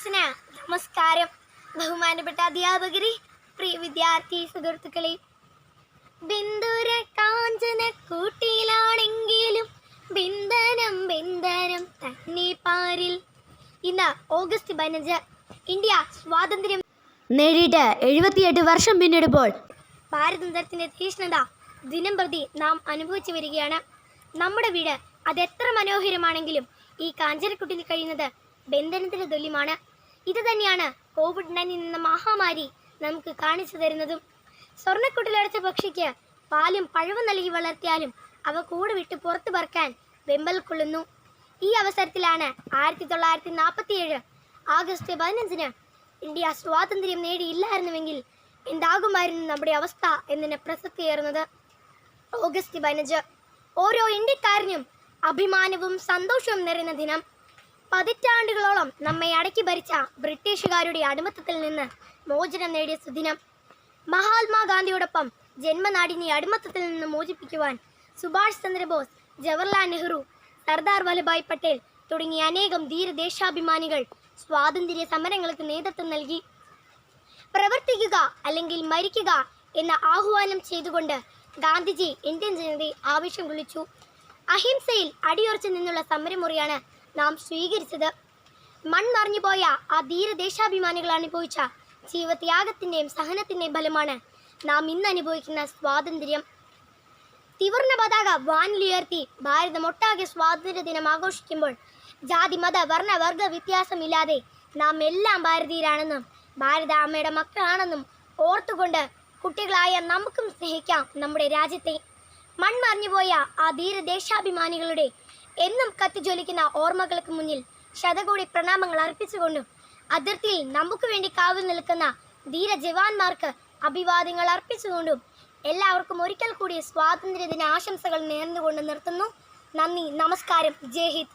ക്ലാസ്സിന് നമസ്കാരം. ബഹുമാനപ്പെട്ട അധ്യാപകരെ, പ്രിയ വിദ്യാർത്ഥി സുഹൃത്തുക്കളെ, ബിന്ദുര കാഞ്ചന കൂട്ടിയിലാണെങ്കിലും ബിന്ദനം ബിന്ദനം തന്നെ പാരിൽ. ഇന്ന് ഓഗസ്റ്റ് 15, ഇന്ത്യ സ്വാതന്ത്ര്യം നേടിയിട്ട് 78 വർഷം പിന്നിടുമ്പോൾ ഭാരതത്തിന്റെ തീഷ്ണത ദിനം പ്രതി നാം അനുഭവിച്ചു വരികയാണ്. നമ്മുടെ വീട് അതെത്ര മനോഹരമാണെങ്കിലും ഈ കാഞ്ചനക്കുട്ടിൽ കഴിയുന്നത് ബന്ധനത്തിന് തുല്യമാണ്. ഇത് തന്നെയാണ് COVID-19 എന്ന മഹാമാരി നമുക്ക് കാണിച്ചു തരുന്നതും. സ്വർണ്ണക്കുട്ടിലടച്ച പക്ഷിക്ക് പാലും പഴവും നൽകി വളർത്തിയാലും അവ കൂട് വിട്ട് പുറത്തു പറക്കാൻ വെമ്പൽ കൊള്ളുന്നു. ഈ അവസരത്തിലാണ് 1947 ആഗസ്റ്റ് 15 ഇന്ത്യ സ്വാതന്ത്ര്യം നേടിയില്ലായിരുന്നുവെങ്കിൽ എന്താകുമായിരുന്നു നമ്മുടെ അവസ്ഥ എന്നതിന് പ്രസക്തിയേറുന്നത്. ഓഗസ്റ്റ് 15 ഓരോ ഇന്ത്യക്കാരനും അഭിമാനവും സന്തോഷവും നിറയുന്ന ദിനം. പതിറ്റാണ്ടുകളോളം നമ്മെ അടക്കി ഭരിച്ച ബ്രിട്ടീഷുകാരുടെ അടിമത്തത്തിൽ നിന്ന് മോചനം നേടിയ സുദിനം. മഹാത്മാഗാന്ധിയോടൊപ്പം ജന്മനാടിനെ അടിമത്തത്തിൽ നിന്ന് മോചിപ്പിക്കുവാൻ സുഭാഷ് ചന്ദ്രബോസ്, ജവഹർലാൽ നെഹ്റു, സർദാർ വല്ലഭായ് പട്ടേൽ തുടങ്ങിയ അനേകം ധീരദേശാഭിമാനികൾ സ്വാതന്ത്ര്യ സമരങ്ങൾക്ക് നേതൃത്വം നൽകി. പ്രവർത്തിക്കുക അല്ലെങ്കിൽ മരിക്കുക എന്ന ആഹ്വാനം ചെയ്തുകൊണ്ട് ഗാന്ധിജി ഇന്ത്യൻ ജനതയെ ആവേശം കൊള്ളിച്ചു. അഹിംസയിൽ അടിയുറച്ചു നിന്നുള്ള സമരമുറയാണ് നാം സ്വീകരിച്ചത്. മൺമറിഞ്ഞുപോയ ആ ധീരദേശാഭിമാനികൾ അനുഭവിച്ച ജീവത്യാഗത്തിൻ്റെയും സഹനത്തിൻ്റെയും ഫലമാണ് നാം ഇന്ന് അനുഭവിക്കുന്ന സ്വാതന്ത്ര്യം. ത്രിവർണ്ണ പതാക വാനിലുയർത്തി ഭാരതമൊട്ടാകെ സ്വാതന്ത്ര്യ ദിനം ആഘോഷിക്കുമ്പോൾ ജാതി മത വർണ്ണ വർഗ വ്യത്യാസമില്ലാതെ നാം എല്ലാം ഭാരതീയരാണെന്നും ഭാരതാമ്മയുടെ മക്കളാണെന്നും ഓർത്തുകൊണ്ട് കുട്ടികളായ നമുക്കും സ്നേഹിക്കാം നമ്മുടെ രാജ്യത്തെ. മൺമറിഞ്ഞുപോയ ആ ധീരദേശാഭിമാനികളുടെ എന്നും കത്തിജ്വലിക്കുന്ന ഓർമ്മകൾക്ക് മുന്നിൽ ശതകോടി പ്രണാമങ്ങൾ അർപ്പിച്ചുകൊണ്ടും അതിർത്തിയിൽ നമുക്ക് വേണ്ടി കാവൽ നിൽക്കുന്ന ധീര ജവാന്മാർക്ക് അഭിവാദ്യങ്ങൾ അർപ്പിച്ചുകൊണ്ടും എല്ലാവർക്കും ഒരിക്കൽ കൂടി സ്വാതന്ത്ര്യദിന ആശംസകൾ നേർന്നുകൊണ്ട് നിർത്തുന്നു. നന്ദി, നമസ്കാരം, ജയ് ഹിന്ദ്.